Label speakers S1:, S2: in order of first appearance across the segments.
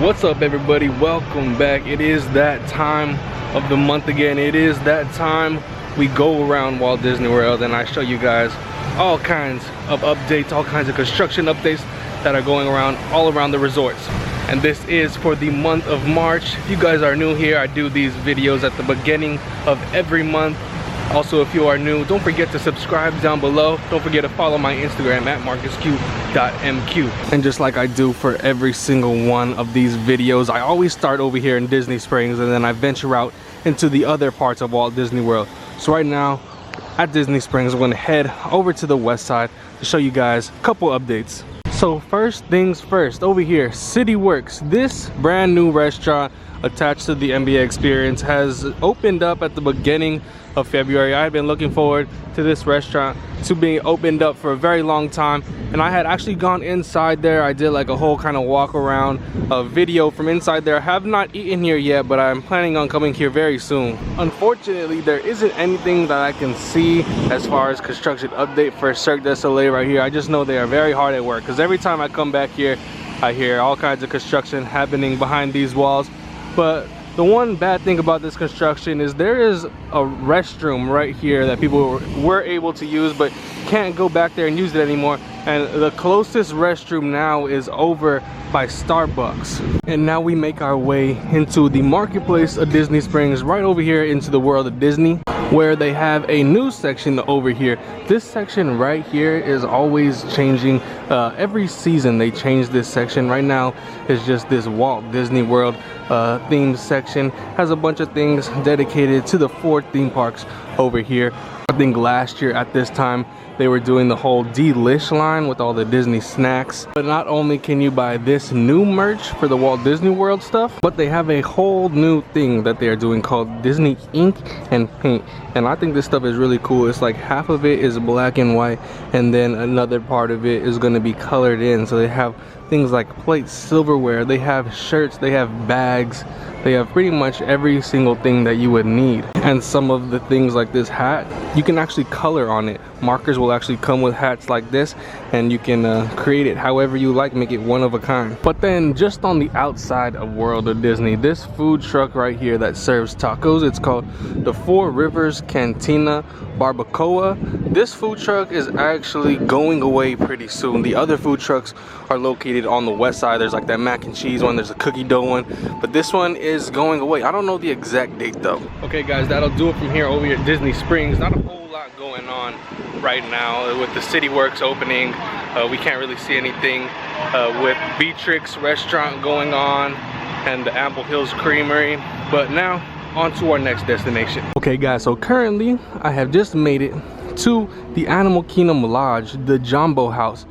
S1: What's up, everybody? Welcome back. It is that time of the month again. It is that time we go around Walt Disney World and I show you guys all kinds of updates, all kinds of construction updates that are going around all around the resorts. And this is for the month of March. If you guys are new here, I do these videos at the beginning of every month. Also, if you are new, don't forget to subscribe down below. Don't forget to follow my Instagram at marcusq.mq. And just like I do for every single one of these videos, I always start over here in Disney Springs and then I venture out into the other parts of Walt Disney World. So right now at Disney Springs, I'm going to head over to the west side to show you guys a couple updates. So first things first, over here, City Works. This brand new restaurant attached to the NBA experience has opened up at the beginning of February. I had been looking forward to this restaurant to being opened up for a very long time, and I had actually gone inside there. I did like a whole kind of walk around video from inside there. I have not eaten here yet, but I'm planning on coming here very soon. Unfortunately, there isn't anything that I can see as far as construction update for Cirque De Soleil right here. I just know they are very hard at work, because every time I come back here I hear all kinds of construction happening behind these walls. But the one bad thing about this construction is there is a restroom right here that people were able to use but can't go back there and use it anymore. And the closest restroom now is over by Starbucks. And now we make our way into the marketplace of Disney Springs, right over here into the world of Disney, where they have a new section over here. This section right here is always changing. Every season they change this section. Right now it's just this Walt Disney World themed section. Has a bunch of things dedicated to the 4 theme parks over here. I think last year at this time they were doing the whole Delish line with all the Disney snacks. But not only can you buy this new merch for the Walt Disney World stuff, but they have a whole new thing that they are doing called Disney Ink and Paint. And I think this stuff is really cool. It's like half of it is black and white, and then another part of it is going to be colored in. So they have things like plates, silverware, they have shirts, they have bags, they have pretty much every single thing that you would need. And some of the things like this hat, you can actually color on it. Markers will actually come with hats like this, and you can create it however you like, make it one of a kind. But then just on the outside of World of Disney, this food truck right here that serves tacos, it's called the 4 Rivers Cantina Barbacoa. This food truck is actually going away pretty soon. The other food trucks are located on the west side. There's like that mac and cheese one, there's a cookie dough one, but this one is going away. I don't know the exact date though. Okay guys, that'll do it from here over here at Disney Springs. Not a whole lot going on right now with the City Works opening. We can't really see anything with Beatrix restaurant going on and the Ample Hills Creamery. But now on to our next destination. Okay guys, so currently I have just made it to the Animal Kingdom Lodge, the Jumbo House.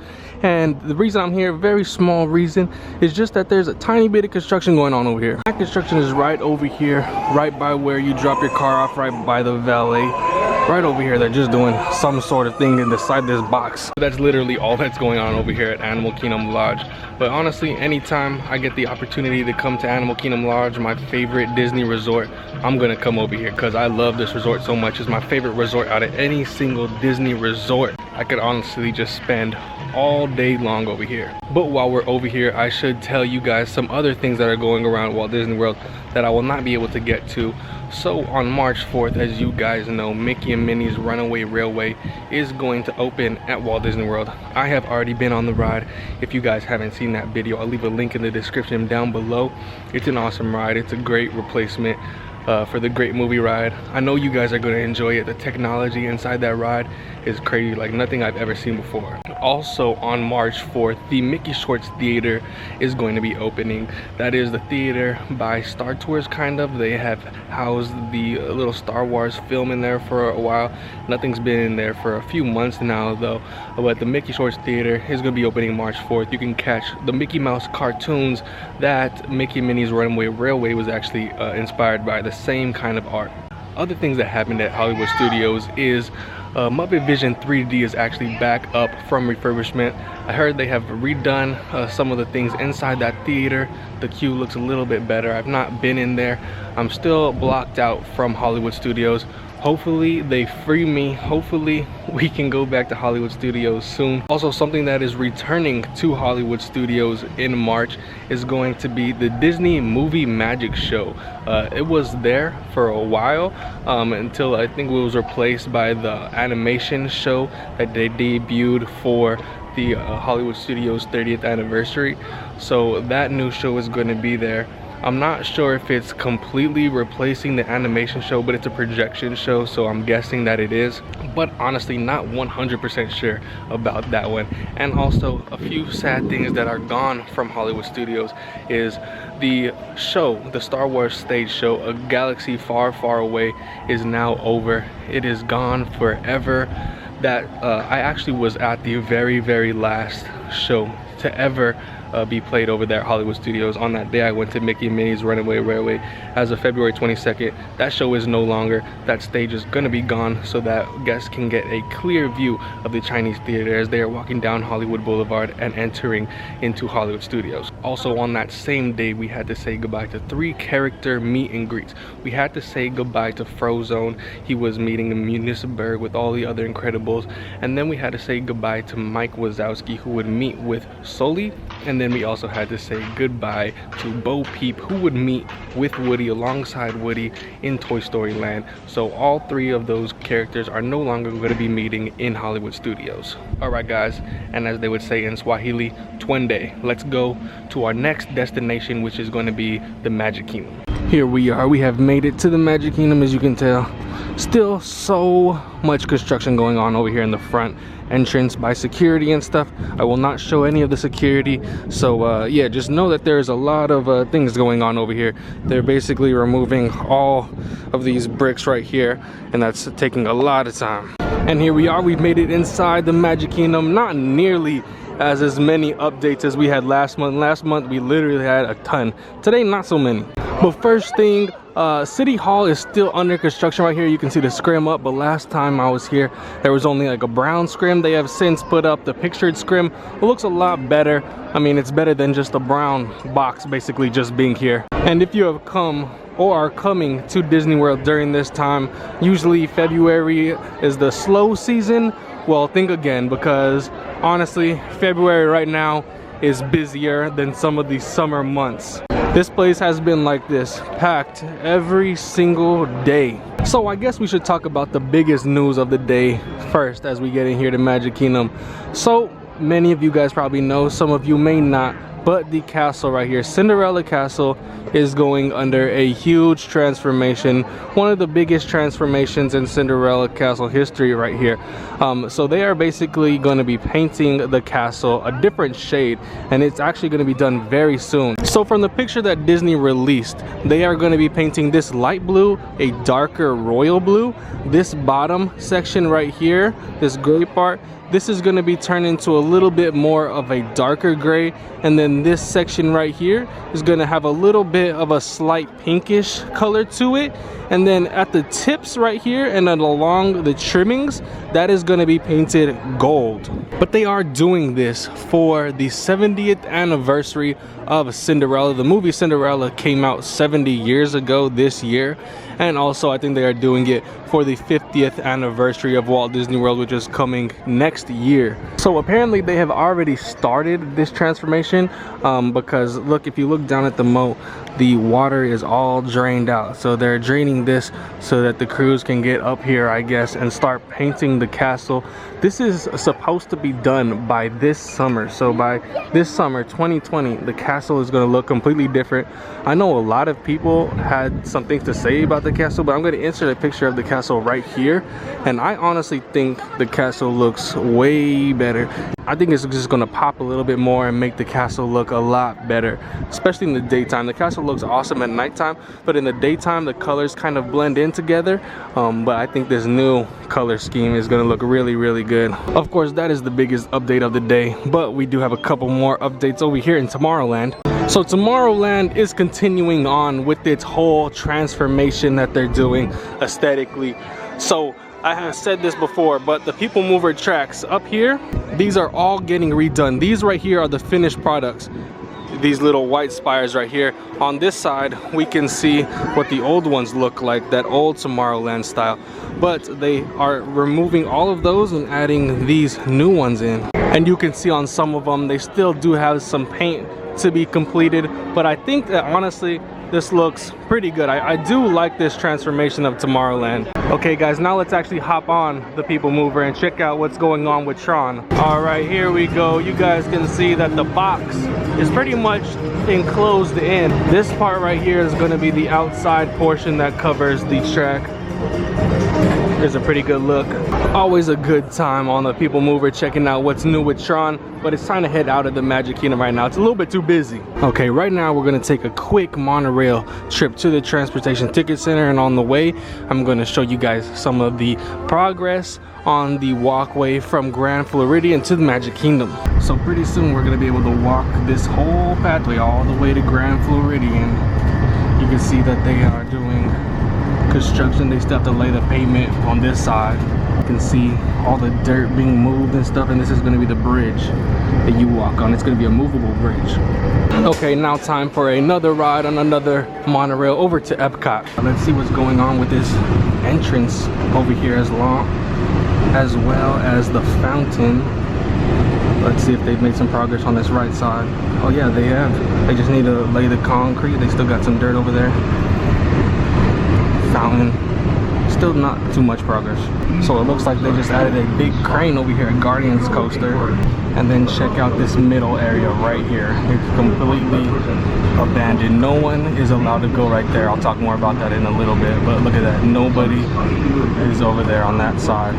S1: And the reason I'm here, very small reason, is just that there's a tiny bit of construction going on over here. That construction is right over here, right by where you drop your car off, right by the valet. Right over here, they're just doing some sort of thing inside this box. That's literally all that's going on over here at Animal Kingdom Lodge. But honestly, anytime I get the opportunity to come to Animal Kingdom Lodge, my favorite Disney resort, I'm gonna come over here because I love this resort so much. It's my favorite resort out of any single Disney resort. I could honestly just spend all day long over here. But while we're over here, I should tell you guys some other things that are going around Walt Disney World that I will not be able to get to. So on March 4th, as you guys know, Mickey and Minnie's Runaway Railway is going to open at Walt Disney World. I have already been on the ride. If you guys haven't seen that video, I'll leave a link in the description down below. It's an awesome ride. It's a great replacement for the Great Movie ride. I know you guys are going to enjoy it. The technology inside that ride is crazy, like nothing I've ever seen before. Also on March 4th, the Mickey Shorts Theater is going to be opening. That is the theater by Star Tours, kind of. They have housed the little Star Wars film in there for a while. Nothing's been in there for a few months now though. But the Mickey Shorts Theater is going to be opening March 4th. You can catch the Mickey Mouse cartoons that Mickey and Minnie's Runaway Railway was actually inspired by, the same kind of art. Other things that happened at Hollywood Studios is Muppet Vision 3D is actually back up from refurbishment. I heard they have redone some of the things inside that theater. The queue looks a little bit better. I've not been in there. I'm still blocked out from Hollywood Studios. Hopefully they free me. Hopefully we can go back to Hollywood Studios soon. Also, something that is returning to Hollywood Studios in March is going to be the Disney Movie Magic Show. It was there for a while until I think it was replaced by the animation show that they debuted for the Hollywood Studios 30th anniversary. So that new show is going to be there. I'm not sure if it's completely replacing the animation show, but it's a projection show, so I'm guessing that it is. But honestly, not 100% sure about that one. And also, a few sad things that are gone from Hollywood Studios is the show, the Star Wars stage show, A Galaxy Far, Far Away, is now over. It is gone forever. That I actually was at the very last show to ever be played over there at Hollywood Studios. On that day, I went to Mickey and Minnie's Runaway Railway as of February 22nd. That show is no longer. That stage is gonna be gone so that guests can get a clear view of the Chinese theater as they are walking down Hollywood Boulevard and entering into Hollywood Studios. Also, on that same day, we had to say goodbye to 3 character meet and greets. We had to say goodbye to Frozone. He was meeting in Munisburg with all the other Incredibles. And then we had to say goodbye to Mike Wazowski, who would meet with Sully. And then we also had to say goodbye to Bo Peep, who would meet with Woody alongside Woody in Toy Story Land. So all 3 of those characters are no longer going to be meeting in Hollywood Studios. Alright guys, and as they would say in Swahili, Twende. Let's go to our next destination, which is going to be the Magic Kingdom. Here we are, we have made it to the Magic Kingdom, as you can tell. Still so much construction going on over here in the front entrance by security and stuff. I will not show any of the security, so yeah, just know that there's a lot of things going on over here. They're basically removing all of these bricks right here, and that's taking a lot of time. And here we are, we've made it inside the Magic Kingdom. Not nearly as many updates as we had last month. Last month we literally had a ton. Today, not so many. But first thing, City Hall is still under construction right here. You can see the scrim up, but last time I was here, there was only like a brown scrim. They have since put up the pictured scrim. It looks a lot better. I mean, it's better than just a brown box basically just being here. And if you have come or are coming to Disney World during this time, usually February is the slow season. Well, think again, because honestly, February right now is busier than some of the summer months. This place has been like this, packed every single day. So I guess we should talk about the biggest news of the day first as we get in here to Magic Kingdom. So many of you guys probably know, some of you may not, but the castle right here, Cinderella Castle, is going under a huge transformation. One of the biggest transformations in Cinderella Castle history right here. So they are basically going to be painting the castle a different shade, and it's actually going to be done very soon. So from the picture that Disney released, they are going to be painting this light blue a darker royal blue. This bottom section right here, this gray part, this is going to be turned into a little bit more of a darker gray, and then this section right here is going to have a little bit of a slight pinkish color to it, and then at the tips right here and then along the trimmings, that is going to be painted gold. But they are doing this for the 70th anniversary of Cinderella. The movie Cinderella came out 70 years ago this year, and also I think they are doing it for the 50th anniversary of Walt Disney World, which is coming next year. So apparently they have already started this transformation because look, if you look down at the moat, the water is all drained out. So they're draining this so that the crews can get up here, I guess, and start painting the castle. This is supposed to be done by this summer. So by this summer 2020, the castle is going to look completely different. I know a lot of people had something to say about the castle, but I'm going to insert a picture of the castle right here, and I honestly think the castle looks way better. I think it's just going to pop a little bit more and make the castle look a lot better, especially in the daytime. The castle looks awesome at nighttime, but in the daytime the colors kind of blend in together. But I think this new color scheme is going to look really good. Of course, that is the biggest update of the day, but we do have a couple more updates over here in Tomorrowland. So Tomorrowland is continuing on with its whole transformation that they're doing aesthetically. So I have said this before, but the People Mover tracks up here, these are all getting redone. These right here are the finished products. These little white spires right here. On this side, we can see what the old ones look like, that old Tomorrowland style. but they are removing all of those and adding these new ones in. And you can see on some of them they still do have some paint to be completed, but I think that honestly this looks pretty good. I do like this transformation of Tomorrowland. Okay guys, now let's actually hop on the People Mover and check out what's going on with Tron. All right, here we go. You guys can see that the box is pretty much enclosed in. This part right here is going to be the outside portion that covers the track. There's a pretty good look. Always a good time on the People Mover checking out what's new with Tron, but it's time to head out of the Magic Kingdom right now. It's a little bit too busy. Okay, right now we're gonna take a quick monorail trip to the Transportation Ticket Center, and on the way, I'm gonna show you guys some of the progress on the walkway from Grand Floridian to the Magic Kingdom. So pretty soon we're gonna be able to walk this whole pathway all the way to Grand Floridian. You can see that they are doing construction. They still have to lay the pavement on this side. You can see all the dirt being moved and stuff, and this is going to be the bridge that you walk on. It's going to be a movable bridge. Okay, now time for another ride on another monorail over to Epcot. Let's see what's going on with this entrance over here, as well as the fountain. Let's see if they've made some progress on this right side. Oh yeah, they have. They just need to lay the concrete. They still got some dirt over there. Fountain, still not too much progress. So it looks like they just added a big crane over here at Guardians Coaster. And then check out this middle area right here. It's completely abandoned. No one is allowed to go right there. I'll talk more about that in a little bit, but look at that. Nobody is over there on that side.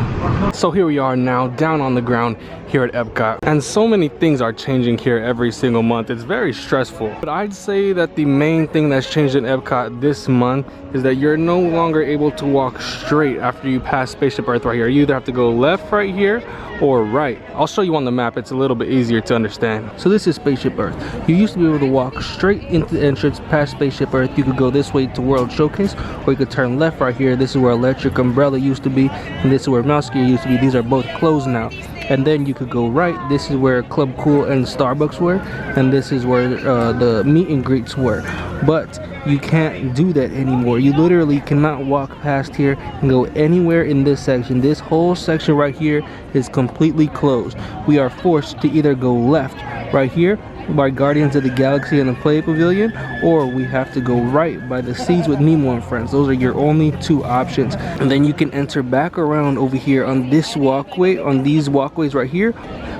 S1: So here we are now down on the ground here at Epcot, and so many things are changing here every single month. It's very stressful, but I'd say that the main thing that's changed in Epcot this month is that you're no longer able to walk straight after you pass Spaceship Earth right here. You either have to go left right here or right. I'll show you on the map. It's a little bit easier to understand. So this is Spaceship Earth. You used to be able to walk straight into the entrance past Spaceship Earth. You could go this way to World Showcase, or you could turn left right here. This is where Electric Umbrella used to be, and this is where Mouse Gear used to be. These are both closed now. And then you could go right. This is where Club Cool and Starbucks were, and this is where the meet and greets were. But you can't do that anymore. You literally cannot walk past here and go anywhere in this section. This whole section right here is completely closed. We are forced to either go left right here by Guardians of the Galaxy and the Play Pavilion, or we have to go right by the Seas with Nemo and Friends. Those are your only two options. And then you can enter back around over here on this walkway, on these walkways right here,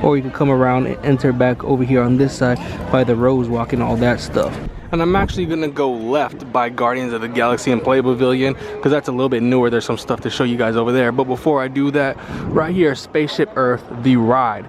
S1: or you can come around and enter back over here on this side by the Rose Walk and all that stuff. And I'm actually gonna go left by Guardians of the Galaxy and Play Pavilion because that's a little bit newer. There's some stuff to show you guys over there. But before I do that, right here, Spaceship Earth, the ride,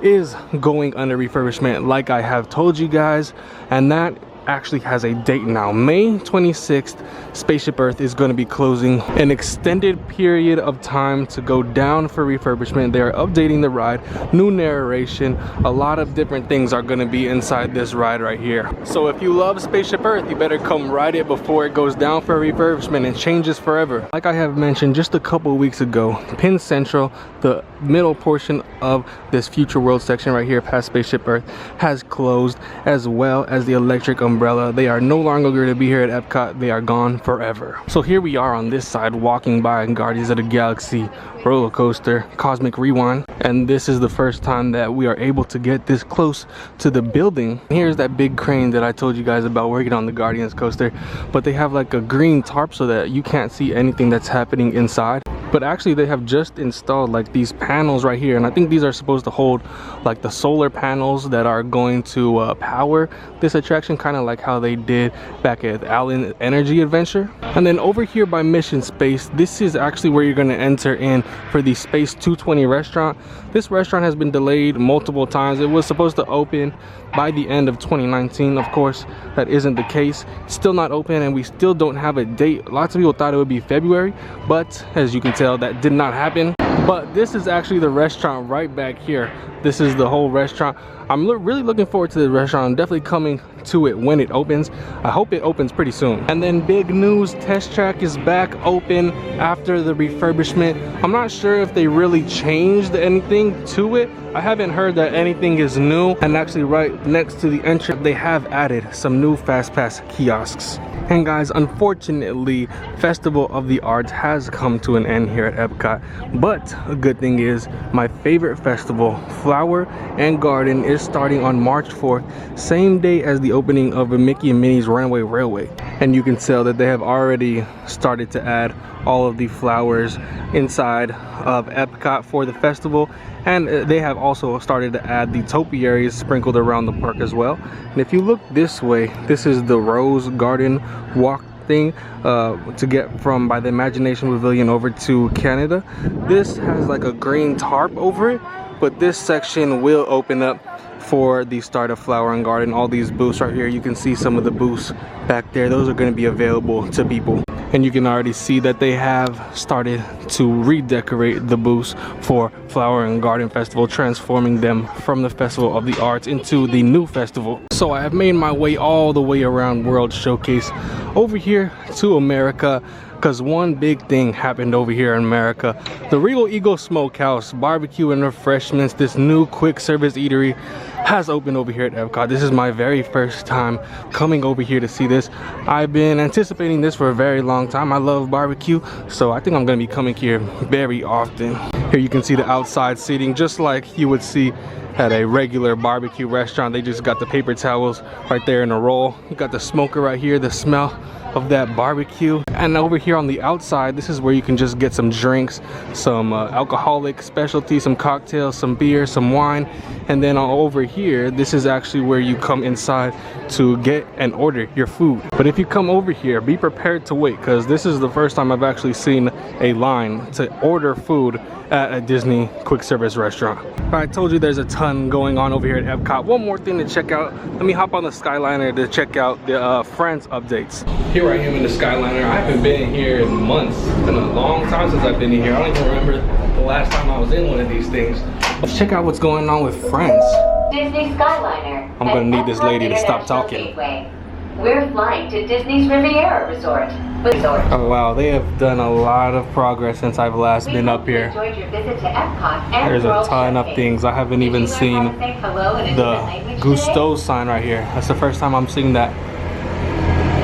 S1: is going under refurbishment like I have told you guys, and that actually has a date now. May 26th, Spaceship Earth is going to be closing. An extended period of time to go down for refurbishment. They are updating the ride, new narration, a lot of different things are going to be inside this ride right here. So if you love Spaceship Earth, you better come ride it before it goes down for refurbishment and changes forever. Like I have mentioned just a couple weeks ago, Penn Central, the middle portion of this Future World section right here past Spaceship Earth, has closed, as well as the Electric Umbrella. They are no longer going to be here at Epcot. They are gone forever. So here we are on this side walking by Guardians of the Galaxy roller coaster, Cosmic Rewind, and this is the first time that we are able to get this close to the building. Here's that big crane that I told you guys about working on the Guardians coaster, but they have like a green tarp so that you can't see anything that's happening inside. But actually they have just installed like these panels right here, and I think these are supposed to hold like the solar panels that are going to power this attraction, kind of like how they did back at Allen Energy Adventure. And then over here by Mission Space, this is actually where you're going to enter in for the Space 220 restaurant. This restaurant has been delayed multiple times. It was supposed to open by the end of 2019. Of course, that isn't the case. It's still not open, and we still don't have a date. Lots of people thought it would be February, but as you can tell, that did not happen. But this is actually the restaurant right back here. This is the whole restaurant. I'm really looking forward to the restaurant. I'm definitely coming to it when it opens. I hope it opens pretty soon. And then big news, Test Track is back open after the refurbishment. I'm not sure if they really changed anything to it. I haven't heard that anything is new. And actually right next to the entrance, they have added some new Fast Pass kiosks. And guys, unfortunately, Festival of the Arts has come to an end here at Epcot. But a good thing is, my favorite festival, Flower and Garden, is starting on March 4th, same day as the opening of Mickey and Minnie's Runaway Railway. And you can tell that they have already started to add all of the flowers inside of Epcot for the festival. And they have also started to add the topiaries sprinkled around the park as well. And if you look this way, this is the Rose Garden walk thing to get from by the Imagination Pavilion over to Canada. This has like a green tarp over it, but this section will open up for the start of Flower and Garden. All these booths right here, you can see some of the booths back there. Those are going to be available to people. And you can already see that they have started to redecorate the booths for Flower and Garden Festival, transforming them from the Festival of the Arts into the new festival. So I have made my way all the way around World Showcase over here to America, because one big thing happened over here in America. The Regal Eagle Smokehouse Barbecue and Refreshments, this new quick service eatery, has opened over here at Epcot. This is my very first time coming over here to see this. I've been anticipating this for a very long time. I love barbecue, so I think I'm gonna be coming here very often. Here you can see the outside seating, just like you would see at a regular barbecue restaurant. They just got the paper towels right there in a roll. You got the smoker right here, the smell of that barbecue. And over here on the outside, this is where you can just get some drinks, some alcoholic specialties, some cocktails, some beer, some wine. And then over here, this is actually where you come inside to get and order your food. But if you come over here, be prepared to wait, because this is the first time I've actually seen a line to order food at a Disney quick service restaurant. All right, I told you there's a ton going on over here at Epcot. One more thing to check out. Let me hop on the Skyliner to check out the Friends updates. Here I am in the Skyliner. I haven't been in here in months. It's been a long time since I've been in here. I don't even remember the last time I was in one of these things. Let's check out what's going on with Friends.
S2: Disney Skyliner.
S1: I'm gonna need this lady to stop talking.
S2: Gateway. We're flying to Disney's Riviera Resort.
S1: Oh wow, they have done a lot of progress since I've last been up here.
S2: Enjoyed your visit to Epcot and
S1: There's a
S2: World
S1: ton of
S2: Showcase.
S1: things. I haven't even seen the Gusto sign right here. That's the first time I'm seeing that.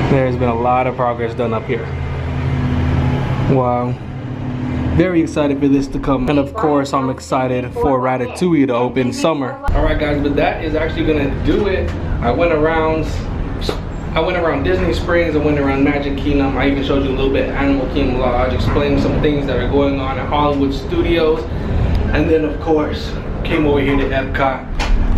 S1: There's been a lot of progress done up here. Wow. Very excited for this to come. And of course, I'm excited for Ratatouille to open summer. Alright guys, but that is actually gonna do it. I went around Disney Springs, I went around Magic Kingdom, I even showed you a little bit of Animal Kingdom Lodge, explained some things that are going on at Hollywood Studios. And then of course, came over here to Epcot.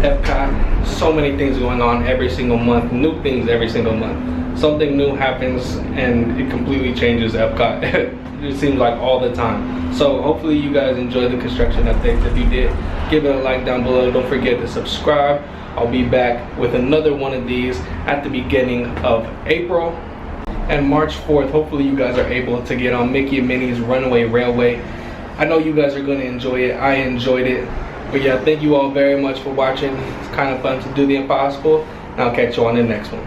S1: Epcot, so many things going on every single month, new things every single month. Something new happens and it completely changes Epcot. It seems like all the time. So hopefully you guys enjoyed the construction updates. If you did, give it a like down below. Don't forget to subscribe. I'll be back with another one of these at the beginning of April. And March 4th, hopefully you guys are able to get on Mickey and Minnie's Runaway Railway. I know you guys are going to enjoy it. I enjoyed it. But yeah, thank you all very much for watching. It's kind of fun to do the impossible. And I'll catch you on the next one.